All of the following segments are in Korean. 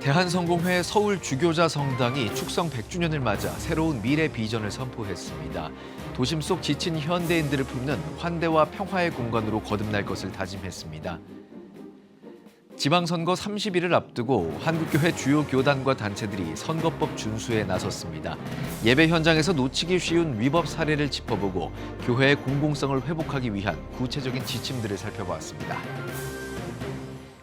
대한성공회 서울주교자 성당이 축성 100주년을 맞아 새로운 미래 비전을 선포했습니다. 도심 속 지친 현대인들을 품는 환대와 평화의 공간으로 거듭날 것을 다짐했습니다. 지방선거 30일을 앞두고 한국교회 주요 교단과 단체들이 선거법 준수에 나섰습니다. 예배 현장에서 놓치기 쉬운 위법 사례를 짚어보고 교회의 공공성을 회복하기 위한 구체적인 지침들을 살펴보았습니다.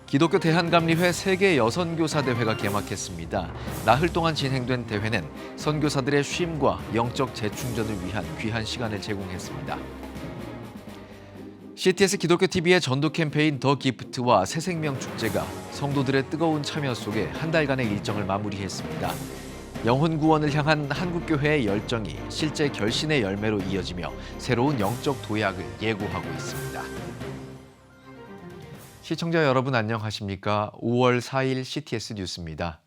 기독교 대한감리회 세계 여선교사대회가 개막했습니다. 나흘 동안 진행된 대회는 선교사들의 쉼과 영적 재충전을 위한 귀한 시간을 제공했습니다. CTS 기독교TV의 전도 캠페인 더 기프트와 새생명 축제가 성도들의 뜨거운 참여 속에 한 달간의 일정을 마무리했습니다. 영혼 구원을 향한 한국교회의 열정이 실제 결신의 열매로 이어지며 새로운 영적 도약을 예고하고 있습니다. 시청자 여러분 안녕하십니까? 5월 4일 CTS 뉴스입니다.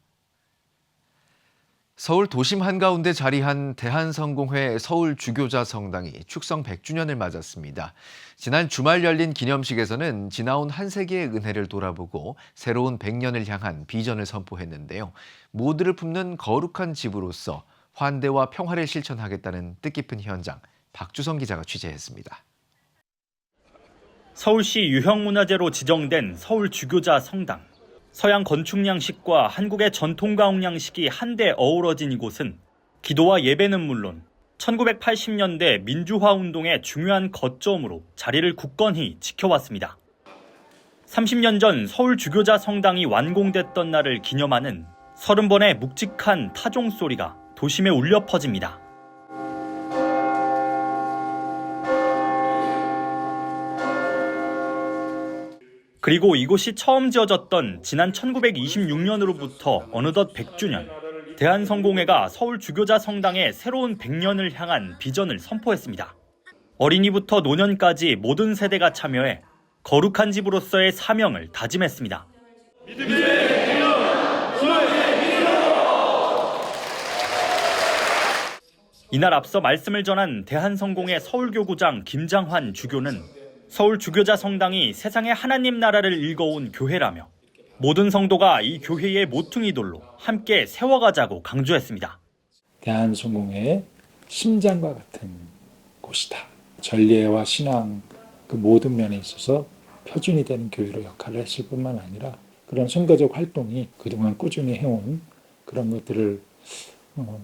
서울 도심 한가운데 자리한 대한성공회 서울주교자 성당이 축성 100주년을 맞았습니다. 지난 주말 열린 기념식에서는 지나온 한 세기의 은혜를 돌아보고 새로운 100년을 향한 비전을 선포했는데요. 모두를 품는 거룩한 집으로서 환대와 평화를 실천하겠다는 뜻깊은 현장, 박주성 기자가 취재했습니다. 서울시 유형문화재로 지정된 서울주교자 성당. 서양 건축 양식과 한국의 전통 가옥 양식이 한데 어우러진 이곳은 기도와 예배는 물론 1980년대 민주화 운동의 중요한 거점으로 자리를 굳건히 지켜왔습니다. 30년 전 서울주교자 성당이 완공됐던 날을 기념하는 30번의 묵직한 타종 소리가 도심에 울려 퍼집니다. 그리고 이곳이 처음 지어졌던 지난 1926년으로부터 어느덧 100주년, 대한성공회가 서울주교자 성당의 새로운 100년을 향한 비전을 선포했습니다. 어린이부터 노년까지 모든 세대가 참여해 거룩한 집으로서의 사명을 다짐했습니다. 이날 앞서 말씀을 전한 대한성공회 서울교구장 김장환 주교는 서울주교자 성당이 세상의 하나님 나라를 일궈온 교회라며 모든 성도가 이 교회의 모퉁이돌로 함께 세워가자고 강조했습니다. 대한성공회의 심장과 같은 곳이다. 전례와 신앙 그 모든 면에 있어서 표준이 되는 교회로 역할을 했을 뿐만 아니라 그런 선거적 활동이 그동안 꾸준히 해온 그런 것들을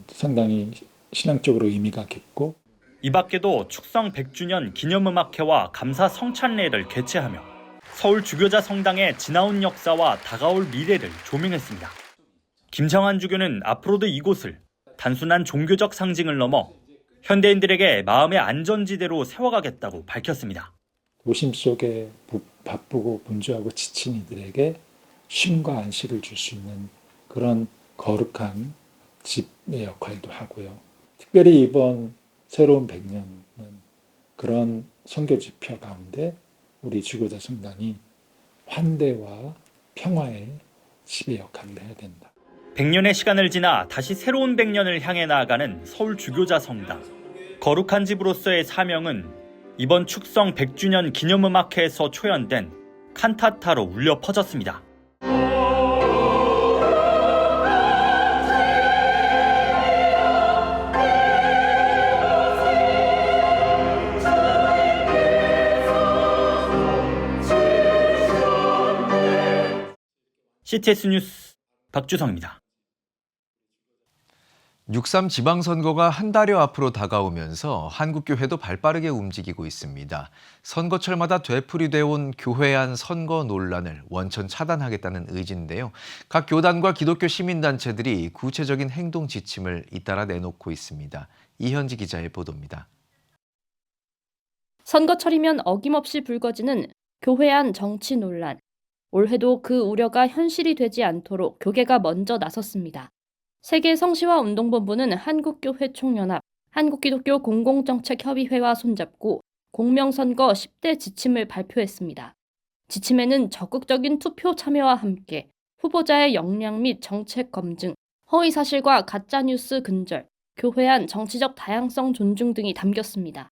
상당히 신앙적으로 의미가 깊고 이 밖에도 축성 100주년 기념음악회와 감사 성찬례를 개최하며 서울주교자 성당의 지나온 역사와 다가올 미래를 조명했습니다. 김장환 주교는 앞으로도 이곳을 단순한 종교적 상징을 넘어 현대인들에게 마음의 안전지대로 세워가겠다고 밝혔습니다. 도심 속에 바쁘고 분주하고 지친 이들에게 쉼과 안식을 줄 수 있는 그런 거룩한 집의 역할도 하고요. 특별히 이번 새로운 100년은 그런 선교 지표 가운데 우리 주교자 성당이 환대와 평화의 집의 역할을 해야 된다. 100년의 시간을 지나 다시 새로운 100년을 향해 나아가는 서울주교자 성당. 거룩한 집으로서의 사명은 이번 축성 100주년 기념음악회에서 초연된 칸타타로 울려 퍼졌습니다. CTS 뉴스 박주성입니다. 6.3 지방선거가 한 달여 앞으로 다가오면서 한국교회도 발빠르게 움직이고 있습니다. 선거철마다 되풀이되어 온 교회 안 선거 논란을 원천 차단하겠다는 의지인데요. 각 교단과 기독교 시민단체들이 구체적인 행동 지침을 잇따라 내놓고 있습니다. 이현지 기자의 보도입니다. 선거철이면 어김없이 불거지는 교회 안 정치 논란. 올해도 그 우려가 현실이 되지 않도록 교계가 먼저 나섰습니다. 세계 성시화 운동본부는 한국교회 총연합, 한국기독교 공공정책협의회와 손잡고 공명선거 10대 지침을 발표했습니다. 지침에는 적극적인 투표 참여와 함께 후보자의 역량 및 정책 검증, 허위사실과 가짜뉴스 근절, 교회 안 정치적 다양성 존중 등이 담겼습니다.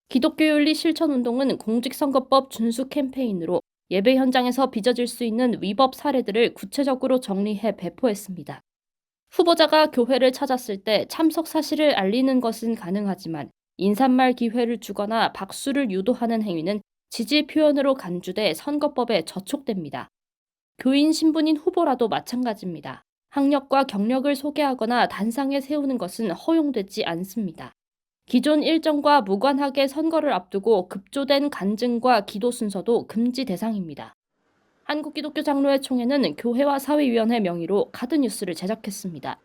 기독교윤리 실천운동은 공직선거법 준수 캠페인으로 예배 현장에서 빚어질 수 있는 위법 사례들을 구체적으로 정리해 배포했습니다. 후보자가 교회를 찾았을 때 참석 사실을 알리는 것은 가능하지만 인사말 기회를 주거나 박수를 유도하는 행위는 지지 표현으로 간주돼 선거법에 저촉됩니다. 교인 신분인 후보라도 마찬가지입니다. 학력과 경력을 소개하거나 단상에 세우는 것은 허용되지 않습니다. 기존 일정과 무관하게 선거를 앞두고 급조된 간증과 기도 순서도 금지 대상입니다. 한국기독교장로회 총회는 교회와 사회위원회 명의로 카드뉴스를 제작했습니다.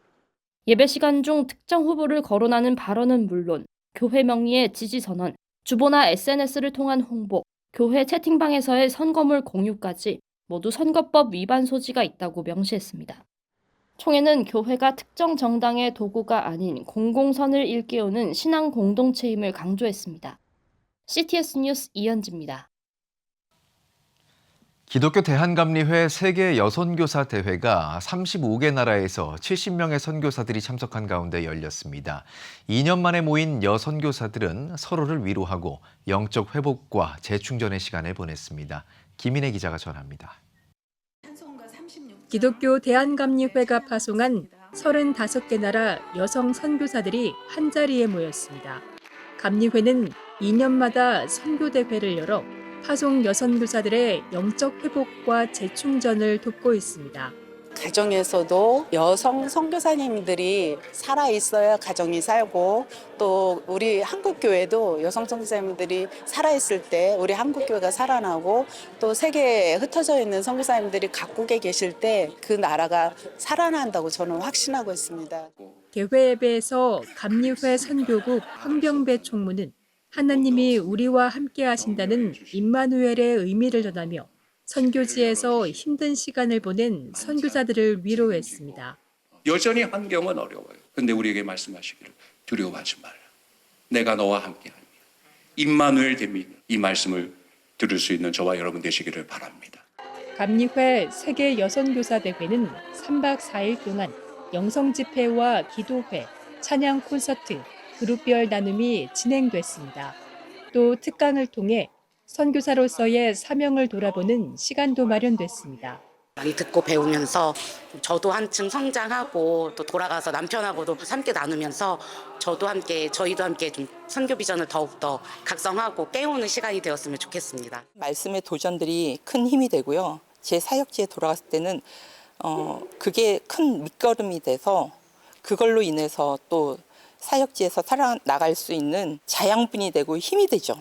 예배 시간 중 특정 후보를 거론하는 발언은 물론 교회 명의의 지지선언, 주보나 SNS를 통한 홍보, 교회 채팅방에서의 선거물 공유까지 모두 선거법 위반 소지가 있다고 명시했습니다. 총회는 교회가 특정 정당의 도구가 아닌 공공선을 일깨우는 신앙 공동체임을 강조했습니다. CTS 뉴스 이현지입니다. 기독교 대한감리회 세계 여선교사 대회가 35개 나라에서 70명의 선교사들이 참석한 가운데 열렸습니다. 2년 만에 모인 여선교사들은 서로를 위로하고 영적 회복과 재충전의 시간을 보냈습니다. 김인혜 기자가 전합니다. 기독교 대한감리회가 파송한 35개 나라 여성 선교사들이 한자리에 모였습니다. 감리회는 2년마다 선교대회를 열어 파송 여선교사들의 영적 회복과 재충전을 돕고 있습니다. 가정에서도 여성 선교사님들이 살아 있어야 가정이 살고, 또 우리 한국교회도 여성 선교사님들이 살아 있을 때 우리 한국교회가 살아나고, 또 세계에 흩어져 있는 선교사님들이 각국에 계실 때 그 나라가 살아난다고 저는 확신하고 있습니다. 대회 예배에서 감리회 선교국 황병배 총무는 하나님이 우리와 함께 하신다는 임마누엘의 의미를 전하며 선교지에서 힘든 시간을 보낸 선교사들을 위로했습니다. 여전히 환경은 어려워요. 그런데 우리에게 말씀하시기를 두려워하지 말라. 내가 너와 함께하니 임마누엘 됨이 이 말씀을 들을 수 있는 저와 여러분 되시기를 바랍니다. 감리회 세계 여선교사 대회는 3박 4일 동안 영성 집회와 기도회, 찬양 콘서트, 그룹별 나눔이 진행됐습니다. 또 특강을 통해 선교사로서의 사명을 돌아보는 시간도 마련됐습니다. 많이 듣고 배우면서 저도 한층 성장하고, 또 돌아가서 남편하고도 함께 나누면서 저희도 함께 좀 선교 비전을 더욱더 각성하고 깨우는 시간이 되었으면 좋겠습니다. 말씀의 도전들이 큰 힘이 되고요. 제 사역지에 돌아갔을 때는 그게 큰 밑거름이 돼서 그걸로 인해서 또 사역지에서 살아나갈 수 있는 자양분이 되고 힘이 되죠.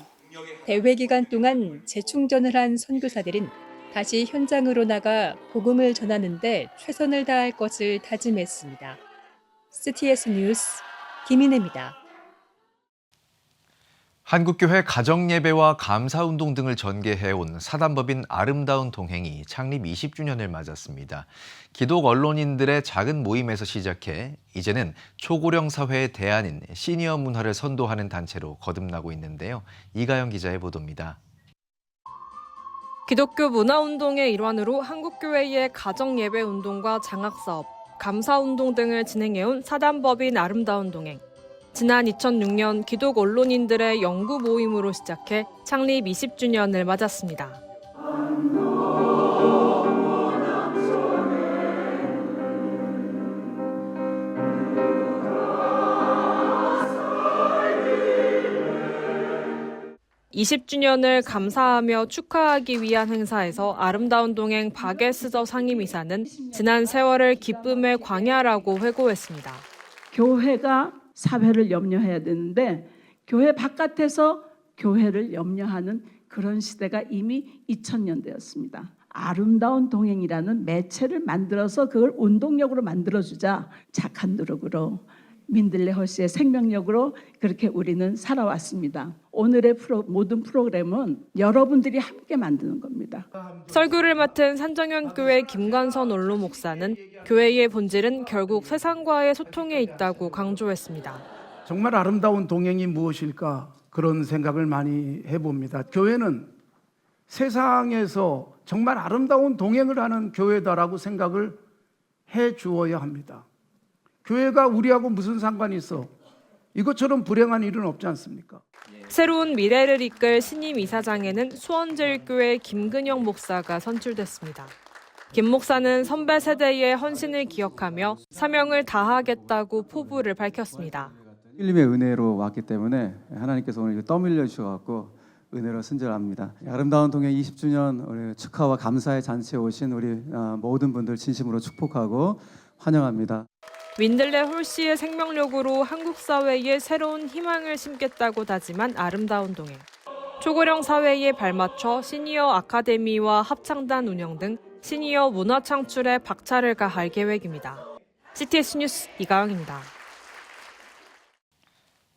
대회 기간 동안 재충전을 한 선교사들은 다시 현장으로 나가 복음을 전하는 데 최선을 다할 것을 다짐했습니다. CTS 뉴스 김인혜입니다. 한국교회 가정예배와 감사운동 등을 전개해온 사단법인 아름다운 동행이 창립 20주년을 맞았습니다. 기독 언론인들의 작은 모임에서 시작해 이제는 초고령 사회의 대안인 시니어 문화를 선도하는 단체로 거듭나고 있는데요. 이가영 기자의 보도입니다. 기독교 문화운동의 일환으로 한국교회의 가정예배운동과 장학사업, 감사운동 등을 진행해온 사단법인 아름다운 동행. 지난 2006년 기독 언론인들의 연구 모임으로 시작해 창립 20주년을 맞았습니다. (20주년을) 감사하며 축하하기 위한 행사에서 아름다운 동행 박예스저 상임이사는 지난 세월을 기쁨의 광야라고 회고했습니다. 교회가 사회를 염려해야 되는데 교회 바깥에서 교회를 염려하는 그런 시대가 이미 2000년대였습니다. 아름다운 동행이라는 매체를 만들어서 그걸 운동력으로 만들어주자. 착한 노력으로 민들레 허씨의 생명력으로 그렇게 우리는 살아왔습니다. 오늘의 모든 프로그램은 여러분들이 함께 만드는 겁니다. 설교를 맡은 산정현교회 김관선 원로 목사는 교회의 본질은 결국 세상과의 소통에 있다고 강조했습니다. 정말 아름다운 동행이 무엇일까 그런 생각을 많이 해봅니다. 교회는 세상에서 정말 아름다운 동행을 하는 교회다라고 생각을 해 주어야 합니다. 교회가 우리하고 무슨 상관이 있어? 이것처럼 불행한 일은 없지 않습니까? 새로운 미래를 이끌 신임 이사장에는 수원제일교회 김근영 목사가 선출됐습니다. 김 목사는 선배 세대의 헌신을 기억하며 사명을 다하겠다고 포부를 밝혔습니다. 하나님의 은혜로 왔기 때문에 하나님께서 오늘 떠밀려 주셔서 은혜로 순절합니다. 아름다운 동행 20주년 우리 축하와 감사의 잔치에 오신 우리 모든 분들 진심으로 축복하고 환영합니다. 윈들레 홀씨의 생명력으로 한국 사회에 새로운 희망을 심겠다고 다짐한 아름다운 동행. 초고령 사회에 발맞춰 시니어 아카데미와 합창단 운영 등 시니어 문화 창출에 박차를 가할 계획입니다. CTS 뉴스 이가영입니다.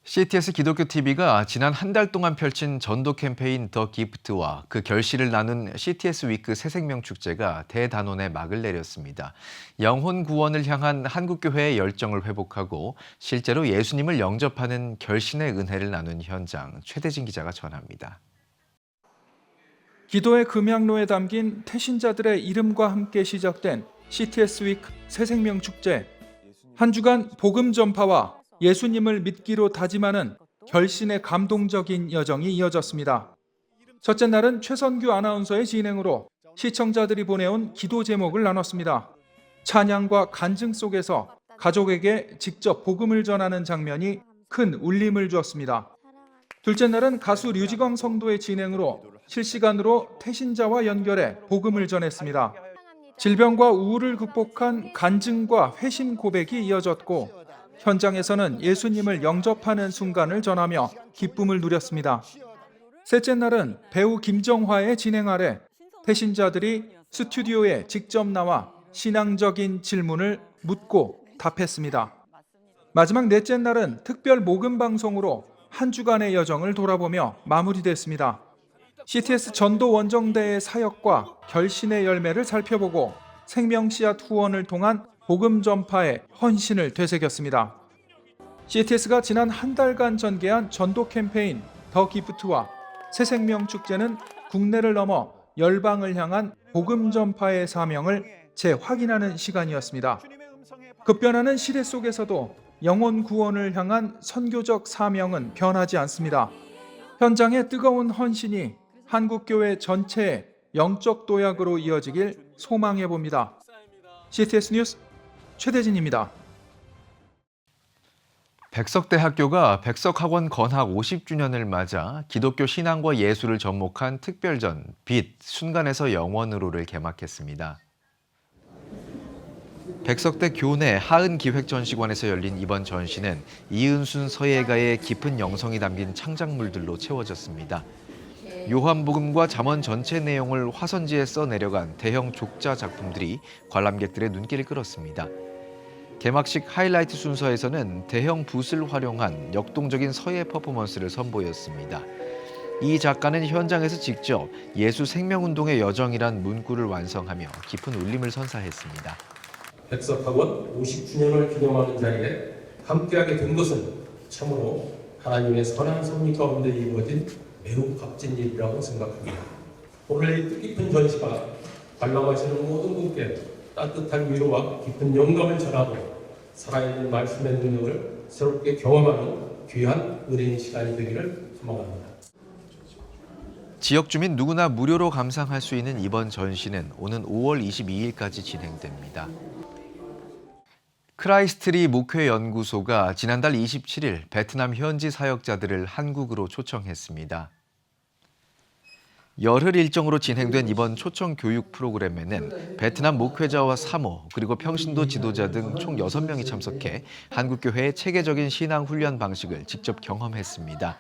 CTS 기독교 TV가 지난 한 달 동안 펼친 전도 캠페인 더 기프트와 그 결실을 나눈 CTS 위크 새생명 축제가 대단원에 막을 내렸습니다. 영혼 구원을 향한 한국교회의 열정을 회복하고 실제로 예수님을 영접하는 결신의 은혜를 나눈 현장, 최대진 기자가 전합니다. 기도의 금양로에 담긴 태신자들의 이름과 함께 시작된 CTS 위크 새생명 축제. 한 주간 복음 전파와 예수님을 믿기로 다짐하는 결신의 감동적인 여정이 이어졌습니다. 첫째 날은 최선규 아나운서의 진행으로 시청자들이 보내온 기도 제목을 나눴습니다. 찬양과 간증 속에서 가족에게 직접 복음을 전하는 장면이 큰 울림을 주었습니다. 둘째 날은 가수 류지광 성도의 진행으로 실시간으로 태신자와 연결해 복음을 전했습니다. 질병과 우울을 극복한 간증과 회심 고백이 이어졌고 현장에서는 예수님을 영접하는 순간을 전하며 기쁨을 누렸습니다. 셋째 날은 배우 김정화의 진행 아래 태신자들이 스튜디오에 직접 나와 신앙적인 질문을 묻고 답했습니다. 마지막 넷째 날은 특별 모금 방송으로 한 주간의 여정을 돌아보며 마무리됐습니다. CTS 전도 원정대의 사역과 결신의 열매를 살펴보고 생명씨앗 후원을 통한 복음 전파의 헌신을 되새겼습니다. CTS가 지난 한 달간 전개한 전도 캠페인 더 기프트와 새생명 축제는 국내를 넘어 열방을 향한 복음 전파의 사명을 재확인하는 시간이었습니다. 급변하는 시대 속에서도 영혼 구원을 향한 선교적 사명은 변하지 않습니다. 현장의 뜨거운 헌신이 한국교회 전체의 영적 도약으로 이어지길 소망해 봅니다. CTS 뉴스 최대진입니다. 백석대학교가 백석학원 건학 50주년을 맞아 기독교 신앙과 예술을 접목한 특별전 빛, 순간에서 영원으로를 개막했습니다. 백석대 교내 하은기획전시관에서 열린 이번 전시는 이은순 서예가의 깊은 영성이 담긴 창작물들로 채워졌습니다. 요한복음과 잠언 전체 내용을 화선지에 써내려간 대형 족자 작품들이 관람객들의 눈길을 끌었습니다. 개막식 하이라이트 순서에서는 대형 붓을 활용한 역동적인 서예 퍼포먼스를 선보였습니다. 이 작가는 현장에서 직접 예수 생명운동의 여정이란 문구를 완성하며 깊은 울림을 선사했습니다. 백석학원 50주년을 기념하는 자리에 함께하게 된 것은 참으로 하나님의 선한 섭리 가운데 이루어진 매우 값진 일이라고 생각합니다. 오늘 이 뜻깊은 전시가 관람하시는 모든 분께 따뜻한 위로와 깊은 영감을 전하고 살아있는 말씀의 능력을 새롭게 경험하는 귀한 은혜의 시간이 되기를 소망합니다. 지역 주민 누구나 무료로 감상할 수 있는 이번 전시는 오는 5월 22일까지 진행됩니다. 크라이스트리 목회연구소가 지난달 27일 베트남 현지 사역자들을 한국으로 초청했습니다. 열흘 일정으로 진행된 이번 초청 교육 프로그램에는 베트남 목회자와 사모 그리고 평신도 지도자 등 총 6명이 참석해 한국교회의 체계적인 신앙 훈련 방식을 직접 경험했습니다.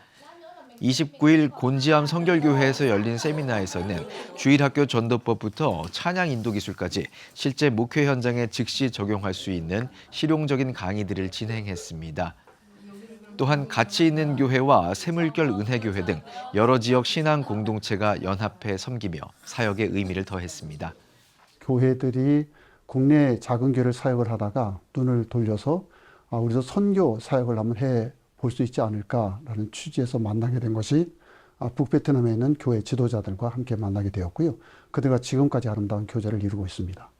29일 곤지암 성결교회에서 열린 세미나에서는 주일학교 전도법부터 찬양 인도 기술까지 실제 목회 현장에 즉시 적용할 수 있는 실용적인 강의들을 진행했습니다. 또한 가치 있는 교회와 새물결 은혜교회 등 여러 지역 신앙 공동체가 연합해 섬기며 사역의 의미를 더했습니다. 교회들이 국내 작은 교회를 사역을 하다가 눈을 돌려서 우리도 선교 사역을 한번 해볼 수 있지 않을까라는 취지에서 만나게 된 것이 북베트남에 있는 교회 지도자들과 함께 만나게 되었고요. 그들과 지금까지 아름다운 교제를 이루고 있습니다.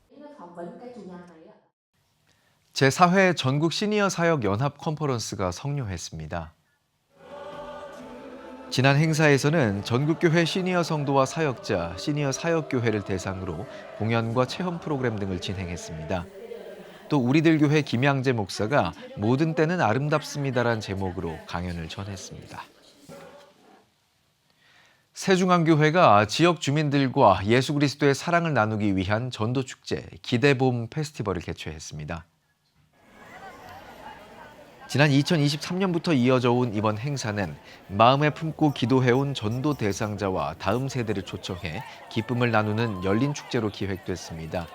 제4회 전국 시니어 사역 연합 컨퍼런스가 성료했습니다. 지난 행사에서는 전국교회 시니어 성도와 사역자, 시니어 사역교회를 대상으로 공연과 체험 프로그램 등을 진행했습니다. 또 우리들 교회 김양재 목사가 모든 때는 아름답습니다란 제목으로 강연을 전했습니다. 새중앙교회가 지역 주민들과 예수 그리스도의 사랑을 나누기 위한 전도축제 기대봄 페스티벌을 개최했습니다. 지난 2023년부터 이어져 온 이번 행사는 마음에 품고 기도해온 전도 대상자와 다음 세대를 초청해 기쁨을 나누는 열린 축제로 기획됐습니다.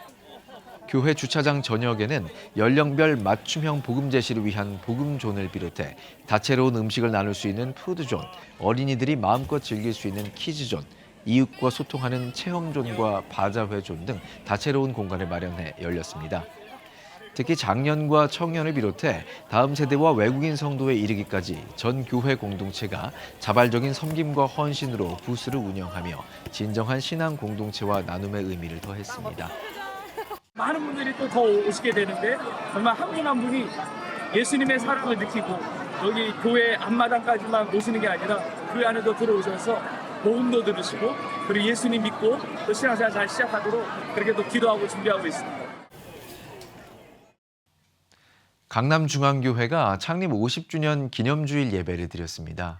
교회 주차장 전역에는 연령별 맞춤형 복음 제시를 위한 복음존을 비롯해 다채로운 음식을 나눌 수 있는 푸드존, 어린이들이 마음껏 즐길 수 있는 키즈존, 이웃과 소통하는 체험존과 바자회존 등 다채로운 공간을 마련해 열렸습니다. 특히 장년과 청년을 비롯해 다음 세대와 외국인 성도에 이르기까지 전 교회 공동체가 자발적인 섬김과 헌신으로 부스를 운영하며 진정한 신앙 공동체와 나눔의 의미를 더했습니다. 많은 분들이 또 더 오시게 되는데 정말 한 분 한 분이 예수님의 사랑을 느끼고 여기 교회 앞마당까지만 오시는 게 아니라 그 안에도 들어오셔서 복음도 들으시고 그리고 예수님 믿고 또 신앙생활 잘 시작하도록 그렇게 또 기도하고 준비하고 있습니다. 강남중앙교회가 창립 50주년 기념주일 예배를 드렸습니다.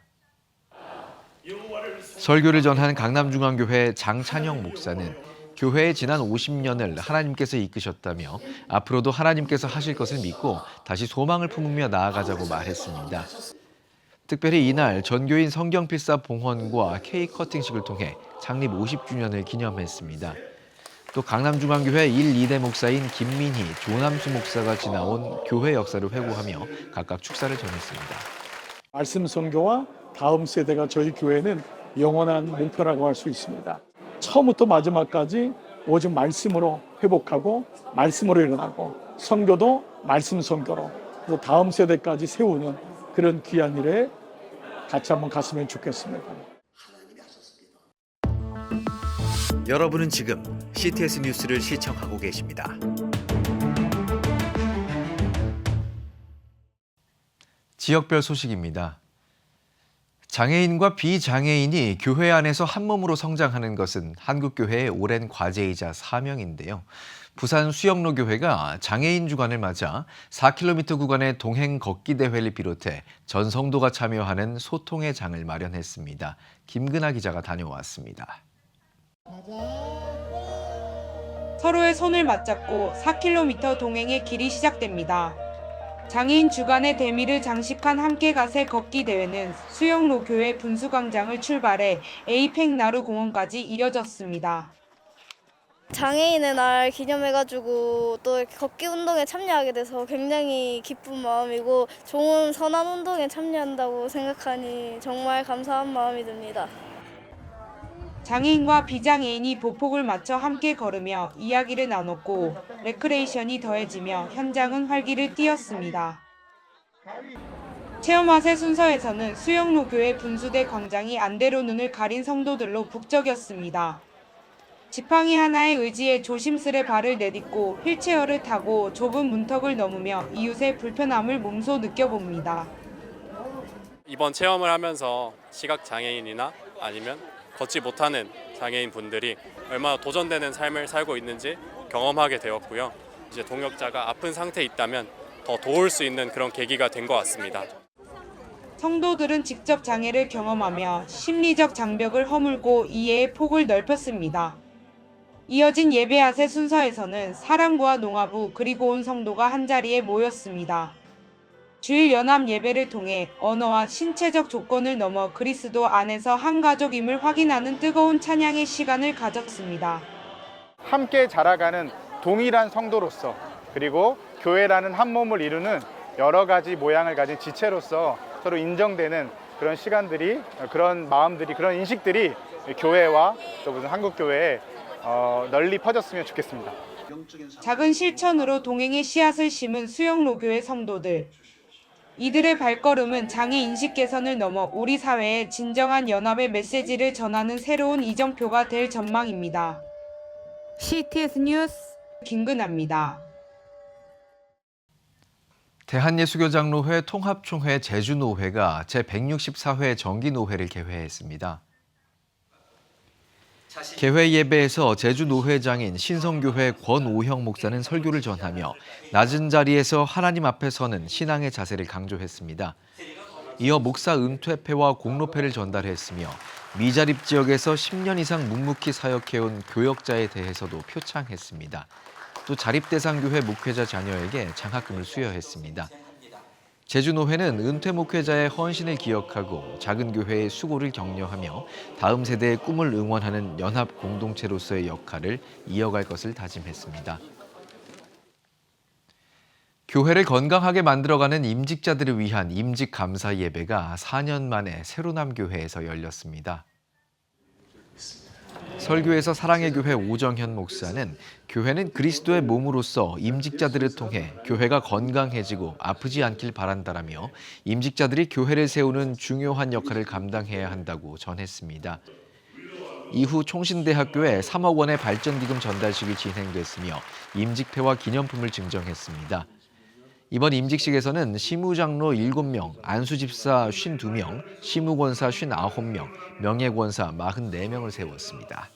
설교를 전한 강남중앙교회 장찬영 목사는 교회의 지난 50년을 하나님께서 이끄셨다며 앞으로도 하나님께서 하실 것을 믿고 다시 소망을 품으며 나아가자고 말했습니다. 특별히 이날 전교인 성경필사 봉헌과 케이크 커팅식을 통해 창립 50주년을 기념했습니다. 또 강남중앙교회 1, 2대 목사인 김민희, 조남수 목사가 지나온 교회 역사를 회고하며 각각 축사를 전했습니다. 말씀 선교와 다음 세대가 저희 교회는 영원한 목표라고 할 수 있습니다. 처음부터 마지막까지 오직 말씀으로 회복하고 말씀으로 일어나고 선교도 말씀 선교로 또 다음 세대까지 세우는 그런 귀한 일에 같이 한번 갔으면 좋겠습니다. 여러분은 지금 CTS 뉴스를 시청하고 계십니다. 지역별 소식입니다. 장애인과 비장애인이 교회 안에서 한 몸으로 성장하는 것은 한국교회의 오랜 과제이자 사명인데요. 부산 수영로 교회가 장애인 주간을 맞아 4km 구간의 동행 걷기 대회를 비롯해 전 성도가 참여하는 소통의 장을 마련했습니다. 김근아 기자가 다녀왔습니다. 서로의 손을 맞잡고 4km 동행의 길이 시작됩니다. 장애인 주간의 대미를 장식한 함께 가세 걷기 대회는 수영로 교회 분수광장을 출발해 에이펙 나루공원까지 이어졌습니다. 장애인의 날 기념해가지고 또 이렇게 걷기 운동에 참여하게 돼서 굉장히 기쁜 마음이고 좋은 선한 운동에 참여한다고 생각하니 정말 감사한 마음이 듭니다. 장애인과 비장애인이 보폭을 맞춰 함께 걸으며 이야기를 나눴고 레크레이션이 더해지며 현장은 활기를 띠었습니다. 체험화세 순서에서는 수영로 교회 분수대 광장이 안대로 눈을 가린 성도들로 북적였습니다. 지팡이 하나의 의지에 조심스레 발을 내딛고 휠체어를 타고 좁은 문턱을 넘으며 이웃의 불편함을 몸소 느껴봅니다. 이번 체험을 하면서 시각장애인이나 아니면 걷지 못하는 장애인 분들이 얼마나 도전되는 삶을 살고 있는지 경험하게 되었고요. 이제 동역자가 아픈 상태에 있다면 더 도울 수 있는 그런 계기가 된 것 같습니다. 성도들은 직접 장애를 경험하며 심리적 장벽을 허물고 이해의 폭을 넓혔습니다. 이어진 예배하세 순서에서는 사랑부와 농아부 그리고 온 성도가 한자리에 모였습니다. 주일 연합 예배를 통해 언어와 신체적 조건을 넘어 그리스도 안에서 한 가족임을 확인하는 뜨거운 찬양의 시간을 가졌습니다. 함께 자라가는 동일한 성도로서 그리고 교회라는 한 몸을 이루는 여러 가지 모양을 가진 지체로서 서로 인정되는 그런 시간들이, 그런 마음들이, 그런 인식들이 교회와 또 무슨 한국교회에 널리 퍼졌으면 좋겠습니다. 작은 실천으로 동행의 씨앗을 심은 수영로 교회 성도들. 이들의 발걸음은 장애 인식 개선을 넘어 우리 사회에 진정한 연합의 메시지를 전하는 새로운 이정표가 될 전망입니다. CTS 뉴스 김근아입니다. 대한예수교장로회 통합총회 제주노회가 제164회 정기노회를 개회했습니다. 개회 예배에서 제주노회장인 신성교회 권오형 목사는 설교를 전하며 낮은 자리에서 하나님 앞에 서는 신앙의 자세를 강조했습니다. 이어 목사 은퇴패와 공로패를 전달했으며 미자립 지역에서 10년 이상 묵묵히 사역해온 교역자에 대해서도 표창했습니다. 또 자립대상교회 목회자 자녀에게 장학금을 수여했습니다. 제주노회는 은퇴 목회자의 헌신을 기억하고 작은 교회의 수고를 격려하며 다음 세대의 꿈을 응원하는 연합 공동체로서의 역할을 이어갈 것을 다짐했습니다. 교회를 건강하게 만들어가는 임직자들을 위한 임직 감사 예배가 4년 만에 세로남 교회에서 열렸습니다. 설교에서 사랑의 교회 오정현 목사는 교회는 그리스도의 몸으로서 임직자들을 통해 교회가 건강해지고 아프지 않길 바란다라며 임직자들이 교회를 세우는 중요한 역할을 감당해야 한다고 전했습니다. 이후 총신대학교에 3억 원의 발전기금 전달식이 진행됐으며 임직패와 기념품을 증정했습니다. 이번 임직식에서는 시무장로 7명, 안수집사 52명, 시무권사 59명, 명예권사 44명을 세웠습니다.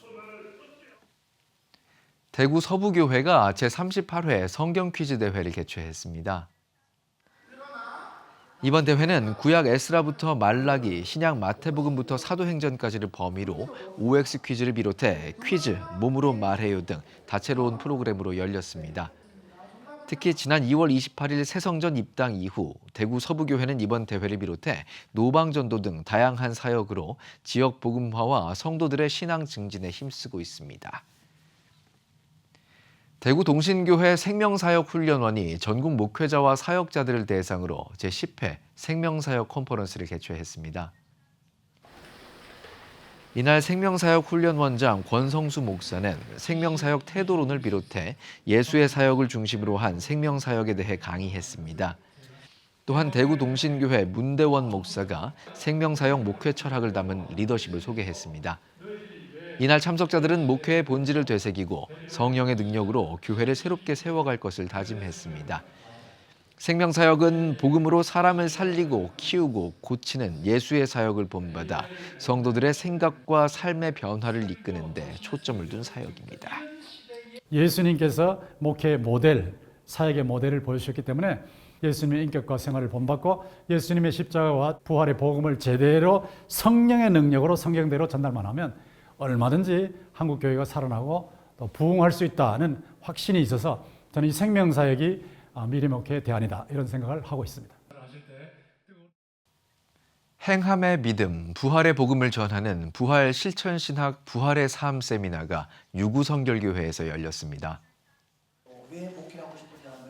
대구 서부교회가 제38회 성경퀴즈 대회를 개최했습니다. 이번 대회는 구약 에스라부터 말라기, 신약 마태복음부터 사도행전까지를 범위로 OX 퀴즈를 비롯해 퀴즈, 몸으로 말해요 등 다채로운 프로그램으로 열렸습니다. 특히 지난 2월 28일 새성전 입당 이후 대구 서부교회는 이번 대회를 비롯해 노방전도 등 다양한 사역으로 지역 복음화와 성도들의 신앙 증진에 힘쓰고 있습니다. 대구 동신교회 생명사역훈련원이 전국 목회자와 사역자들을 대상으로 제10회 생명사역 컨퍼런스를 개최했습니다. 이날 생명사역훈련원장 권성수 목사는 생명사역 태도론을 비롯해 예수의 사역을 중심으로 한 생명사역에 대해 강의했습니다. 또한 대구 동신교회 문대원 목사가 생명사역 목회 철학을 담은 리더십을 소개했습니다. 이날 참석자들은 목회의 본질을 되새기고 성령의 능력으로 교회를 새롭게 세워갈 것을 다짐했습니다. 생명사역은 복음으로 사람을 살리고 키우고 고치는 예수의 사역을 본받아 성도들의 생각과 삶의 변화를 이끄는 데 초점을 둔 사역입니다. 예수님께서 목회의 모델, 사역의 모델을 보여주셨기 때문에 예수님의 인격과 생활을 본받고 예수님의 십자가와 부활의 복음을 제대로 성령의 능력으로 성경대로 전달만 하면 얼마든지 한국교회가 살아나고 또 부흥할 수 있다는 확신이 있어서 저는 이 생명사역이 미래 목회의 대안이다 이런 생각을 하고 있습니다. 행함의 믿음, 부활의 복음을 전하는 부활 실천신학 부활의 삶 세미나가 유구성결교회에서 열렸습니다.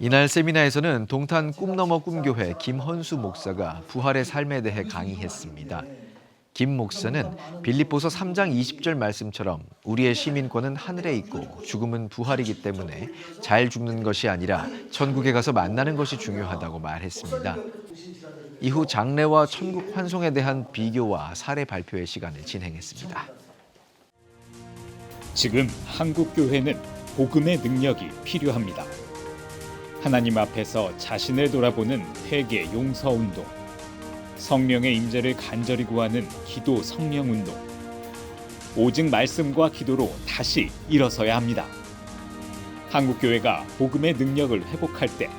이날 세미나에서는 동탄 꿈너머 꿈교회 김헌수 목사가 부활의 삶에 대해 강의했습니다. 김 목사는 빌립보서 3장 20절 말씀처럼 우리의 시민권은 하늘에 있고 죽음은 부활이기 때문에 잘 죽는 것이 아니라 천국에 가서 만나는 것이 중요하다고 말했습니다. 이후 장래와 천국 환송에 대한 비교와 사례 발표의 시간을 진행했습니다. 지금 한국교회는 복음의 능력이 필요합니다. 하나님 앞에서 자신을 돌아보는 회개 용서운동, 성령의 임재를 간절히 구하는 기도 성령운동, 오직 말씀과 기도로 다시 일어서야 합니다. 한국교회가 복음의 능력을 회복할 때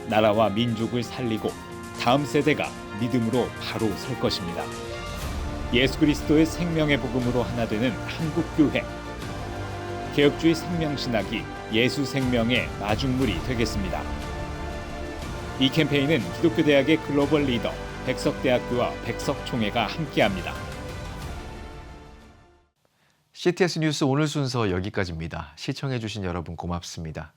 나라와 민족을 살리고 다음 세대가 믿음으로 바로 설 것입니다. 예수 그리스도의 생명의 복음으로 하나 되는 한국교회, 개혁주의 생명신학이 예수 생명의 마중물이 되겠습니다. 이 캠페인은 기독교대학의 글로벌 리더 백석대학교와 백석총회가 함께합니다. CTS 뉴스 오늘 순서 여기까지입니다. 시청해주신 여러분 고맙습니다.